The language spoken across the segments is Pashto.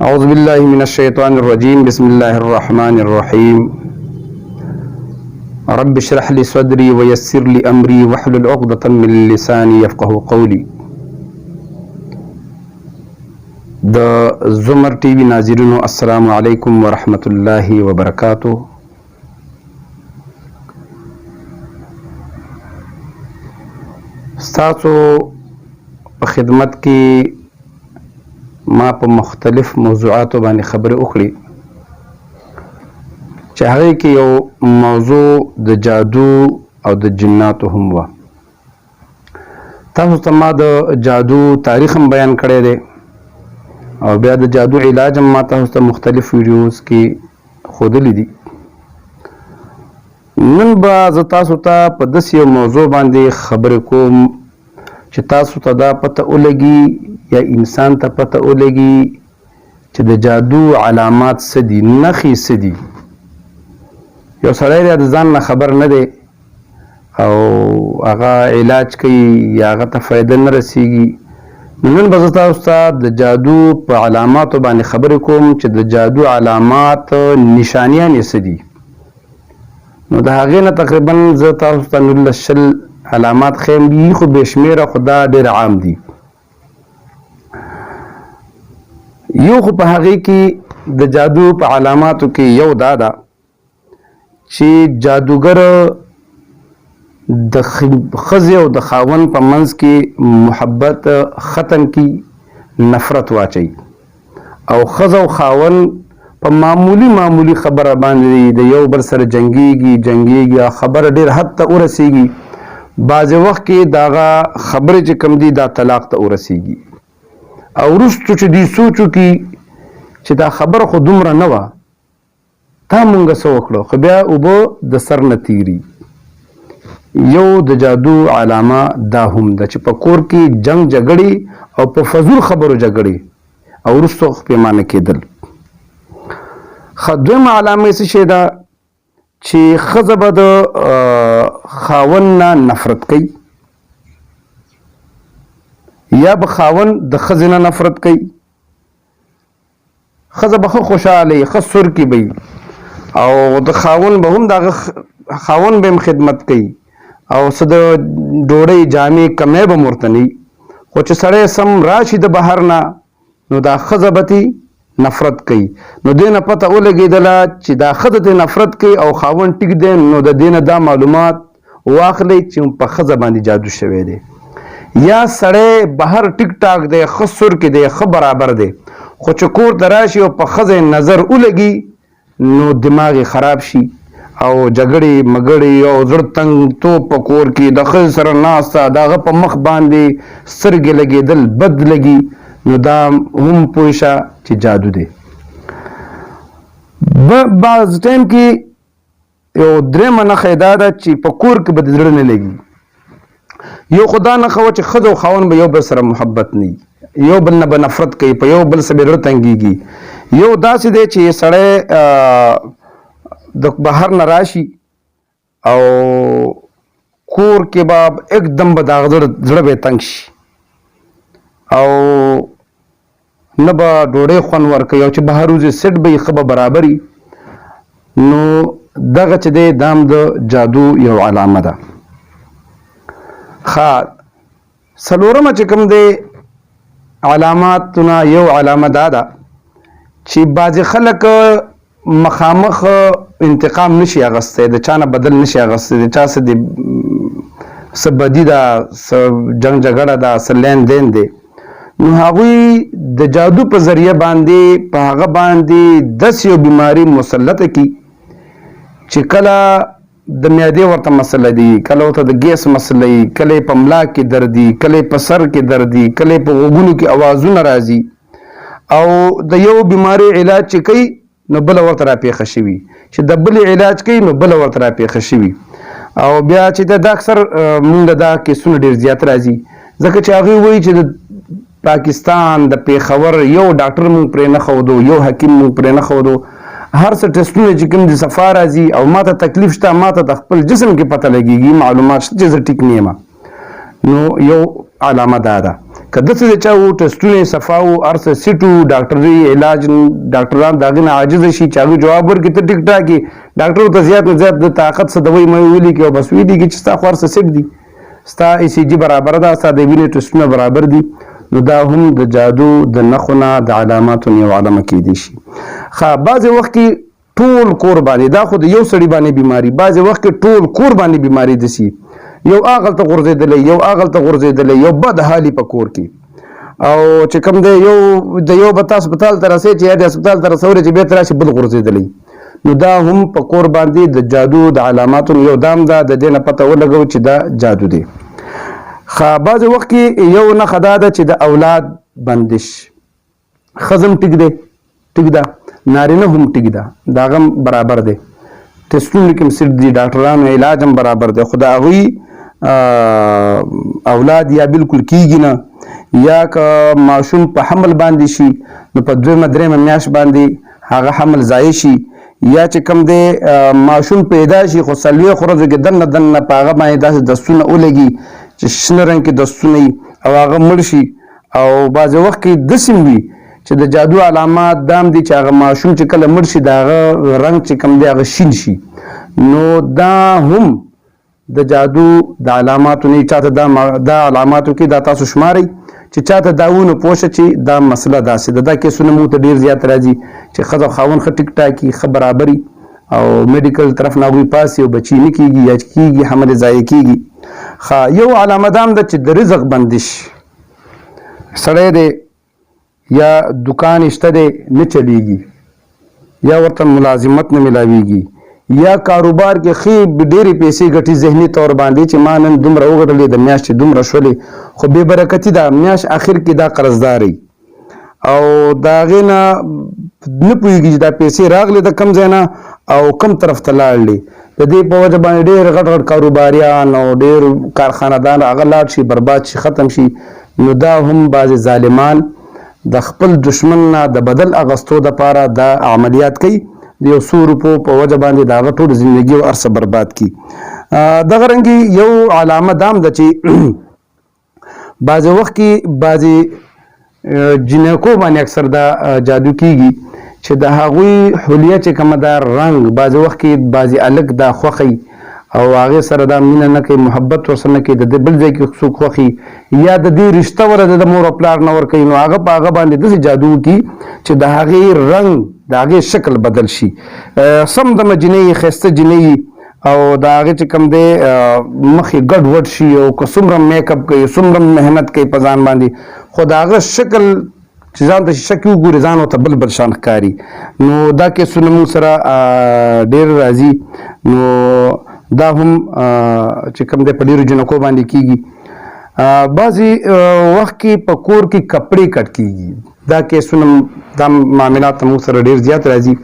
اعوذ باللہ من الشیطان الرجیم بسم اللہ الرحمن الرحیم رب اشرح لي صدری ویسر لي امری واحلل عقدۃ من لسانی یفقهوا قولی. د زمر ٹی وی ناظرینو السلام علیکم ورحمۃ اللہ وبرکاتہ. ستاسو په خدمت کې ما په مختلف موضوعاتو باندې خبرې وکړې چې هغې کې یو موضوع د جادو او د جناتو هم وه. تاسو ته ما د جادو تاریخ هم بیان کړی دی او بیا د جادو علاج هم ما تاسو ته مختلف ویډیوز کې ښودلی دي. نن به زه تاسو ته په داسې یو موضوع باندې خبرې کوم چې تاسو ته دا پته ولګي یا انسان ته پته ولګي چې د جادو علامات څه دي، نښې څه دي. یو سړی دی د ځان نه خبر نه دی او هغه علاج کوي یا هغه ته فایده نه رسیږي. نن به زه تاسو ته د جادو په علاماتو باندې خبرې کوم چې د جادو علامات نشانیان یې څه دي. نو د هغې نه تقریبا زه تاسو ته 19 علامات خیم دي، خو بې شمېره، خو دا ډېر عام دي. یو خو په هغې کې د جادو په علاماتو کې یو دا ده چې جادوګر د ښځې او د خاوند په منځ کې محبت ختم کی، نفرت واچوي او ښځه او خاوند په معمولی خبره باندې د یو بل سره جنګیږي خبره ډېر حد ته ورسیږي. بعضې وخت کې د هغه خبرې چې کوم دي دا طلاق ته ورسیږي او وروستو چې دوی سوچ وکړي چې دا خبره خو دومره نه وه، تا مونږ څه وکړو، خو بیا اوبه د سر نه تیري. یو د جادو علامه دا هم ده چې په کور کې جنګ جګړې او په فضول خبرو جګړې او وروستو پېمانه کېدل. دویمه علامه یې څه شی ده چې ښځه به د خاوند نه نفرت کوي یا به خاوند د ښځې نه نفرت کوي. ښځه به ښه خوشحاله وي، ښه سرکې به وي او د خاوند به هم د هغه خاوند به هم خدمت کوي او څه د ډوډۍ جامې کمی به هم ورته نه وي. خو چې سړی سم راشي د بهر نه نو دا ښځه به ترې نفرت کوي. نو دې نه پته ولګېدله چې دا ښځه ترې نفرت کوي او خاوند ټیک دی، نو د دې نه دا معلومات واخلئ چې په ښځه باندې جادو شوی دی. یا سړی بهر ټیک ټاک دی، ښه سرکې دی، ښه برابر دی، خو چې کور ته راشي او په ښځه نظر ولګي نو دماغ یې خراب شي او جګړې مګړې او زړه تنګ توب په کور کې د ښځې سره ناسته، د هغه په مخ باندې سترګې لګېدل بد لګي، نو دا هم پوه شه چې جادو دی. بعض ټایم کې یو درېیمه نښه دا ده چې په کور کې به د زړه نه لګي. یو خو دا نښه وه چې ښځه او خاوند به یو بل سره محبت نه وي، یو بل نه به نفرت کوي، په یو بل سره به زړه تنګېږي. یو داسې دی چې سړی د بهر نه راشي او کور کې به एकदम به د هغه زړه به یې تنګ شي او نه به ډوډۍ خوند ورکوي او چې بهر وځي سیټ به یې ښه به برابر وي. نو دغه چې دی دا هم د جادو یو علامه ده. څلورمه چې کوم دی علاماتونه یو علامه دا ده چې بعضې خلک مخامخ انتقام نشي اخیستی، د چا نه بدل نشي اخیستی، د چا څه دی څه بدي ده، څه جنګ جګړه ده، څه لین دین دی، نو هغوی د جادو په ذریعه باندې په هغه باندې داسې یو بیماري مسلطه کړي چې کله د معدې ورته مسله دي، کله ورته د ګیس مسله وي، کله یې په ملا کې درد وي، کله یې په سر کې درد وي، کله یې په غوږونو کې اوازونه راځي او د یو بیماري علاج چې کوي نو بله ورته راپېښه شوي، چې د بلې علاج کوي نو بله ورته راپېښه شوي. او بیا چې دا اکثر مونږ دا کیسونه ډېر زیات راځي ځکه چې هغوی وایي چې د پاکستان د پېښور یو ډاکټر مونږ پرې نه ښودو، یو حکیم مونږ پرې نه ښودو، هر څه ټسټونه چې کوم دي صفا راځي او ما ته تکلیف شته، ما ته د خپل جسم کې پته لګېږي، معلومات شته چې زه ټیک نه یم. نو یو علامه دا ده که داسې د چا و ټسټونه یې صفا و هر څه سیټ و ډاکټري علاج ډاکټران د هغې نه عاجزه شي چې هغوی جواب ورکړي ته ټیک ټاک یې ډاکټر ورته زیات نه زیات د طاقت څه دوی مې ولیکي او بس ولیکي چې ستا خو هر څه سیټ دي ستا ای سی جي برابره ده ستا د وینې ټسټونه برابر دي نو دا هم د جادو د نښو نه د علاماتو نه یو علامه کیدی شي. ښه بعضې وخت کې ټول کور باندې دا خو د یو سړي باندې بیماري بعضې وخت کې ټول کور باندې بیماري دسي یو هغلته غورځېدلی یو هغلته غورځېدلی یو بد حالي په کور کې او چې کوم دی یو د یو به ته هسپتال ته رسې چې یا د هسپتال ته رسولی چې بېرته راشي بل غورځېدلی نو دا هم په کور باندې د جادو د علاماتو یو دام ده د دې نه پته ولګو چې دا جادو دی. ښه بعضې وخت کې یو نښه دا ده چې د اولاد بندش ښځه هم ټیک دی ټیک ده نارینه هم ټیک ده د هغه هم برابر دی ټسټونه کې هم سیټ دي ډاکټرانو علاج هم برابر دی خو د هغوی اولاد یا بالکل کیږي نه یا که ماشوم په حمل باندې شي نو په دویمه درېیمه میاشت باندې هغه حمل ضایع شي یا چې کوم دی ماشوم پیدا شي خو څلوېښت ورځو کې دننه دننه په هغه باندې داسې دستونه ولګي چې شنه رنګ کې دستونه وي او هغه مړ شي او بعضې وخت کې داسې وي چې د جادو علامات دا هم دي چې هغه ماشوم چې کله مړ شي د هغه رنګ چې کوم دی هغه شین شي نو دا هم د جادو د علاماتو نه چاته دا علاماتو کې دا تاسو شمارئ چې چاته دا ونه پوه شه چې دا مسله داسې ده دا کیسونه موږ ته ډېر زیات راځي چې ښځه او خاوند ښه ټیک ټاک وي ښه برابري او میډیکل طرف نه هغوی پاس او بچي نه کېږي یا کېږي حمل ضایع کېږي. ښه یو علامه دا هم ده چې د رزق بندش سړی دی یا دکان شته دی نه چلیږي یا ورته ملازمت نه ملاویږي یا کاروبار کې ښې ډېرې پیسې ګټي ذهني طور باندې چې ما نن دومره وګټلې د میاشتې دومره شولې خو بې برکتي ده میاشت اخر کې دا قرضداري او د هغې نه پوهېږي چې دا پیسې راغلې د کوم ځای نه او کوم طرف ته لاړلې د دې په وجه باندې ډېر غټ غټ کاروباریان او ډېر کارخانهدان هغه لاړ شي برباد شي ختم شي نو دا هم بعضې ظالمان د خپل دشمن نه د بدل اغستو دپاره دا عملیات کوي د یو څو روپو په وجه باندې د هغه ټول زندګي او هر څه برباد کړي. دغه رنګې یو علامه دا هم ده چې بعضې وخت کې بعضې جنکو باندې اکثر دا جادو کیږي چې د هغوی حلیه چې کومه ده رنګ بعضې وخت کې بعضې هلک دا خوښوي او هغې سره دا مینه نه کوي محبت ورسره نه کوي د دې بل ځای کې څوک خوښي یا د دې رشته وره د مور او پلار نه ورکوي نو هغه په هغه باندې داسې جادو وکړي چې د هغې رنګ د هغې شکل بدل شي سم دمه جینۍ ښایسته جینۍ او د هغې چې کوم دی مخ یې ګډ وډ شي او که څومره میک اپ کوي څومره محنت کوي په ځان باندې خو د هغه شکل چې ځان ته شیشه کې وګوري ځان ورته بل بل شان ښکاري نو دا کیسونه موږ سره ډېر راځي نو دا هم چې کوم دی په ډېرو جنکو باندې کېږي. بعضې وخت کې په کور کې کپړې کټ کېږي دا کیسونه دا معاملات موږ سره ډېر زیات راځي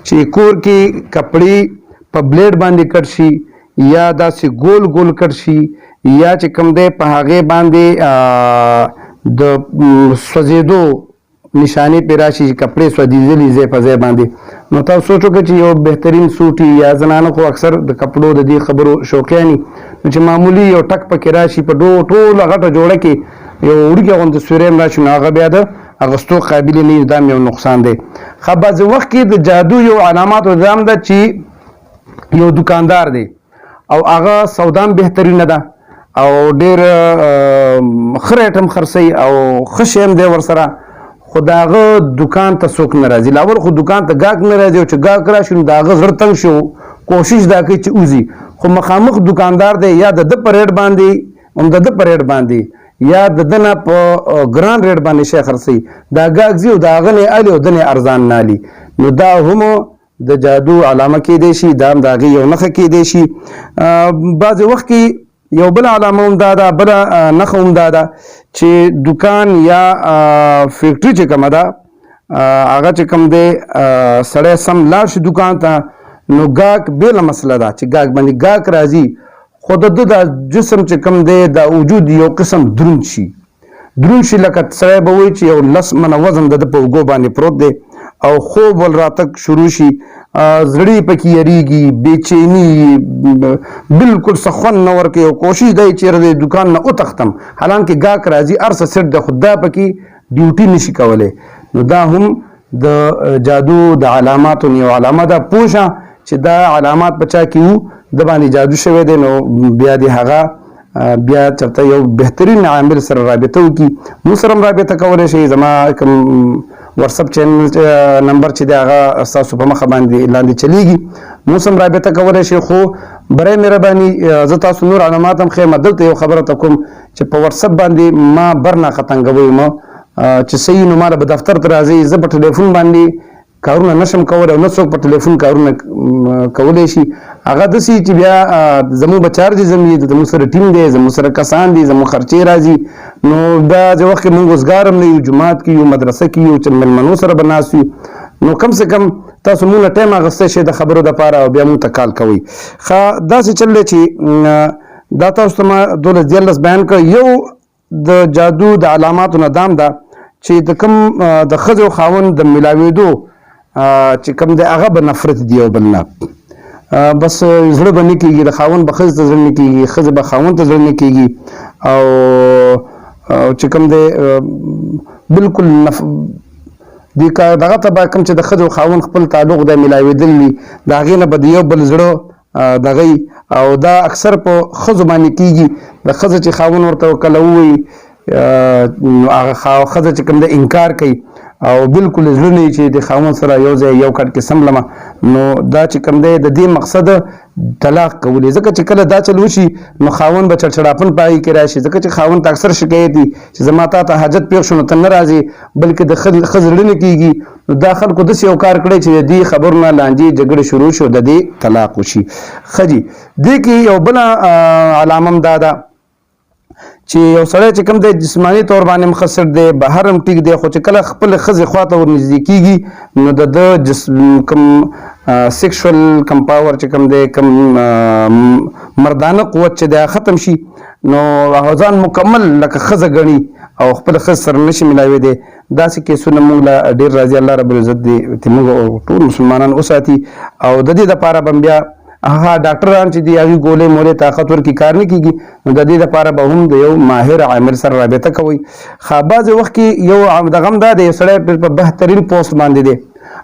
چې کور کې کپړې په بلیډ باندې کټ شي یا داسې ګول ګول کټ شي یا چې کوم دی په هغې باندې د سوځېدو نشانې پرې راشي چې کپړې سوځېدلي ځای په ځای باندې نو تاسو سوچ وکړئ چې یو بهترین سوټ یا زنانه خو اکثر د کپړو د دې خبرو شوقیان وي نو چې معمولي یو ټک پکې راشي په ټوله غټه جوړه کې یو وړوکی غوندې سوری هم راشي نو هغه بیا د اغوستو قابل نه وي دا هم یو نقصان دی. ښه بعضې وخت کې د جادو یو علاماتو دا هم ده چې یو دکاندار دی او هغه سودا هم بهترینه ده او ډېر ښه ریټ هم خرڅوي او ښه شی هم دی ورسره خو د هغه دکان ته څوک نه راځي لاول خو دکان ته ګاهک نه راځي او چې ګاهک راشي نو د هغه زړه تنګ شي کوشش دا کوي چې وځي خو مخامخ دکاندار دی یا د ده په ریټ باندې هم د ده په ریټ باندې یا د ده نه په ګران ریټ باندې شی خرڅوي دا ګاهک ځي او د هغه نه الي او د نه ارزان نه الي نو دا هم د جادو علامه کېدی شي دا هم د هغې یو نښه کېدی شي. بعضې وخت کې یو بل علامه هم دا ده بله نښه هم دا ده چې دکان یا فیکټري چې کومه ده هغه چې کوم دی سړی سم لاړ شي دکان ته نو ګاهک بېله مسله ده چې ګاهک باندې ګاهک راځي خو د ده د جسم چې کوم دی د وجود یو قسم دروند شي لکه سړی به وایي چې یو 10 منه وزن د ده په اوږو باندې پروت دی او خوب ول راتک شروع شي زړی پکې یریږي بېچیني بالکل سخن نه ورکوي او کوشش دی چې د دکان نه وتښتم حالانکه ګاهک راځي ارسه سټ د خو دا پکې ډیوټي نشي کولی نو دا هم د جادو د علاماتو یو علامه ده پوه چې دا علامات په چا کې وو د باندې جادو شوی دی نو بیا د هغه بیا چرته یو بهترین عامل سره رابطه وکړي مو سره رابطه کولی شي زما کوم واتساپ چینل نمبر چې دی هغه ستاسو په مخه باندې لاندې چلیږي مو سم رابطه کولی شي خو برای مهرباني زه تاسو نور علامات هم ښیم دلته یو خبره ته کوم چې په واتساپ باندې ما برنا ختنګوی ما چې صحیح نو ماله به دفتر ته راځي زه په ټلیفون باندې کارونه نشم کولی او نه څوک په ټلیفون کارونه کولی شي هغه داسې چې بیا زموږ به چارجز هم وي زموږ سره ټیم دی زموږ سره کسان دي زموږ خرچې راځي نو دا د وخت کې موږ وزګار هم نه یو جومات کې یو مدرسه کې یو چې مېلمنو سره به ناست یو نو کم سے کم تاسو مونږ نه ټایم اخیستی شئ د خبرو دپاره او بیا مونږ ته کال کوئ ښه داسې چل دی چې دا تاسو ته ما 12 بیان کړ یو د جادو د علاماتو نه دام ده چې د کوم د ښځې او خاوند د ملاوېدو چې کوم دی هغه به نفرت دی یو بل نه بس زړه به نه کېږي د خاوند به ښځې ته زړه نه کېږي ښځې به خاوند ته زړه نه کېږي او چې کوم دی بالکل دغه ته به کوم چې د ښځې او خاوند خپل تعلق دی ملاوېدل وي د هغې نه به د یو بل زړه دغی او دا اکثر په ښځو باندې کېږي د ښځه چې خاوند ورته کله ووایي هغه ښځه چې کوم دی انکار کوي او بالکل زړه نه چې د خاوند سره یو ځای یو کټ کې سملمه نو دا چې کوم دی د دې مقصد طلاق کولی ځکه چې کله دا چل وشي نو خاوند به چړچړاپن په هغې کې راشي ځکه چې خاوند ته اکثر شکایت دي چې زما تا ته حاجت پېښ شو نو ته نه راځې بلکې د ښځې زړه نه کېږي نو دا خلکو داسې یو کار کړی چې د دې خبرو نه لانجې جګړې شروع شو د دې طلاق وشي ښه جي دې کې یو بله علامه هم دا ده چې یو سړی چې کوم دی جسماني طور باندې مخسر دی بهر هم ټیک دی خو چې کله خپل ښځې خواته ورنږدې کېږي نو د جسم کوم سیکشول کم پاور چې کوم دی کوم مردانه قوت چې دی ختم شي نو هغه ځان مکمل لکه ښځه ګڼي او خپل ښځې سره نشي ملاوېدی داسې کیسونه موږ له ډېر راځي الله رب العزت دې ته موږ ټول مسلمانان وساتي او د دې دپاره به بیا هغه ډاکټران چې دي هغې ګولې مولې طاقت ورکړي کار نه کېږي نو د دې دپاره به هم د یو ماهر عامل سره رابطه کوئ ښه بعضې وخت کې یو دغه هم دا دی یو سړی په بهترین پوسټ باندې دی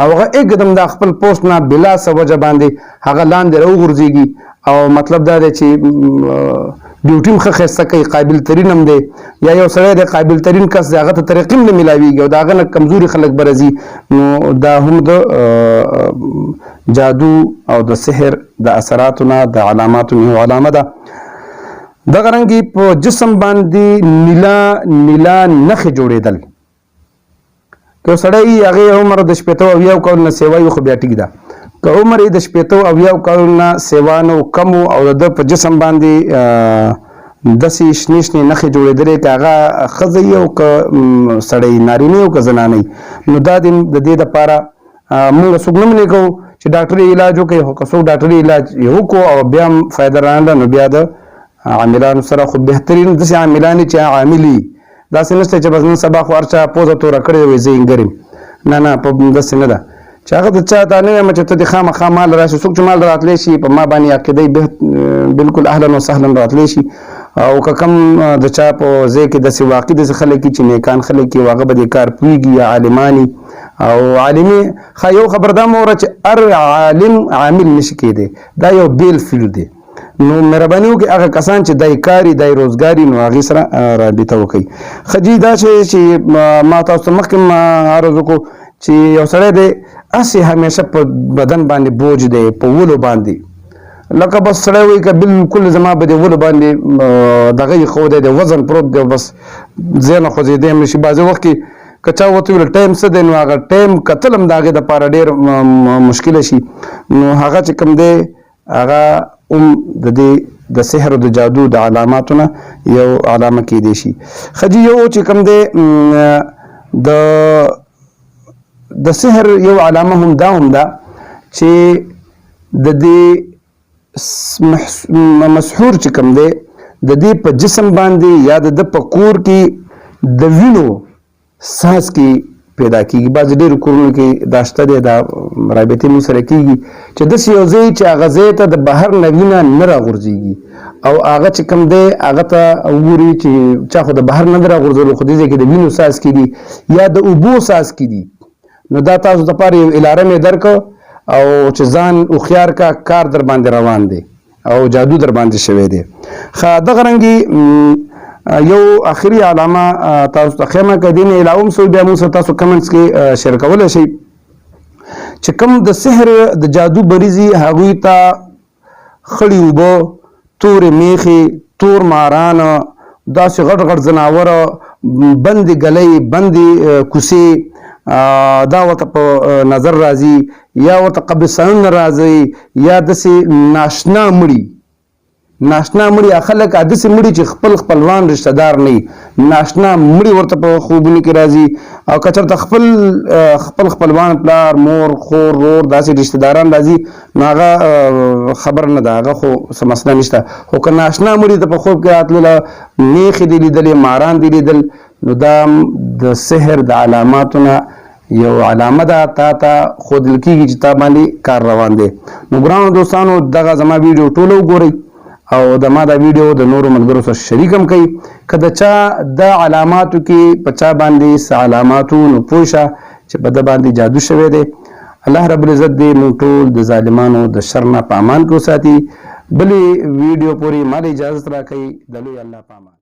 او هغه एकदम د خپل پوسټ نه بلا څه وجه باندې هغه لاندې راوغورځېږي او مطلب دا دی چې ډیوټي هم ښه ښایسته کوي قابل ترین هم دی یا یو سړی دی قابل ترین کس دی هغه ته طریقې هم نه میلاویږي او د هغه نه کمزوري خلک به راځي نو دا هم د جادو او د سحر د اثراتو نه د علاماتو نه یو علامه ده دغه رنګې په جسم باندې نیلا نښې جوړېدل که یو سړی هغې عمر د 80 کال نه سیوا وي خو بیا ټیک ده که عمر یې د 80 کال نه سیوا نه کم او د په جسم باندې داسې شنې شنې نښې جوړېدلې که هغه ښځه وي او که سړی نارینه او که زنانه نو دا د دې دپاره موږ څوک نه منې کوو چې ډاکټري علاج وکړي خو که څوک ډاکټري علاج یې وکړو او بیا هم فایده رانه نو بیا د عاملانو سره خو بهترین داسې عاملان چې عامل وي داسې نشته چې بس نن سبا خو هر چا پوزه توره کړې وي زه انګر یم نه په داسې نه ده چې هغه د چا دا نه یم چې ته دې خامخا مال راشي څوک چې مال راتلی شي په ما باندې عقیده بالکل اهلا وسهلا راتلی شي او که کم د چا په ځای کې داسې واقع داسې خلک چې نیکان خلک وي هغه به دې کار پوهېږي یا عالمان او عالمي یو خبر دا مه وره چې هر عالم عامل نشي کېدی دا یو بیل فیلډ دی نو مهرباني وکړئ هغه کسان چې دای کاري دای روزګاري نو هغې سره رابطه وکړئ ښه جي دا چې ما تاسو ته مخکې عرض وکړو چې یو سړی دی هسې همیشه په بدن باندې بوج دی په ولو باندې لکه بس سړی وایي که بالکل زما به د ولو باندې دغه یې ښودی دی وزن پروت دی بس ځای نه خوځېدی هم نشي بعضې وخت کې که چا ورته ویل ټایم څه دی نو هغه ټایم کتل هم د هغې دپاره ډېر مشکله شي نو هغه چې کوم دی هغه د دې د سحر او د جادو د علاماتو نه یو علامه کېدی شي ښه جي یو چې کوم دی د سحر یو علامه هم دا چې د دې مسحور چې کوم دی د دې په جسم باندې یا د په کور کې د وینو ساس کې پیدا کیږي. بعضې ډېرو کورونو کې دا شته دی، دا رابطې موږ سره کیږي چې داسې یو ځای چې هغه ځای ته د بهر نه وینه نه راغورځېږي او هغه چې کوم دی هغه ته وګوري چې چا خو د بهر نه راغورځولو، خو دې ځای کې د وینو څاڅکي دي یا د اوبو څاڅکي دي. نو دا تاسو دپاره یو الاره مې درکړه او چې ځان هوښیار کا، کار در باندې روان دی او جادو در باندې شوی دی. ښه دغه رنګې یو آخري علامه تاسو ته ښیم که دې نه علاوه هم څه بیا موږ سره تاسو کمنټس کې شیر کولی شئ چې کوم د سحر د جادو مریضي هغوی ته خړې اوبه، تورې میخې، تور ماران، داسې غټ غټ ځناوره، بندې ګلۍ، بندې کوڅې دا ورته په نظر راځي یا ورته قبرستانونه راځي یا داسې ناشنا مړي خلک داسې مړي چې خپل خپلوان رشته دار نه وي، ناشنا مړي ورته په خوبونو کې راځي. او که چېرته خپل خپلوان پلار مور خور رور داسې رشته داران راځي نو هغه خبر نه ده، هغه خو څه مسله نشته. خو که ناشنا مړي ته په خوب کې راتلله، میخې دې لیدلې، ماران دې لیدل، نو دا د سحر د علاماتو نه یو علامه ده، تا ته ښودل کېږي چې تا باندې کار روان دی. نو ګرانو دوستانو دغه زما ویډیو ټوله وګورئ او د ما دا ویډیو د نورو ملګرو سره شریک هم کوي. که د چا د علاماتو کې په چا باندې څه علاماتو نو پوه شه چې په ده باندې جادو شوی دی. الله رب العزت دې موږ ټول د ظالمانو د شر نه په امان کې وساتي. بلې ویډیو پورې ما له اجازت راکوئ. د لوی الله په امان.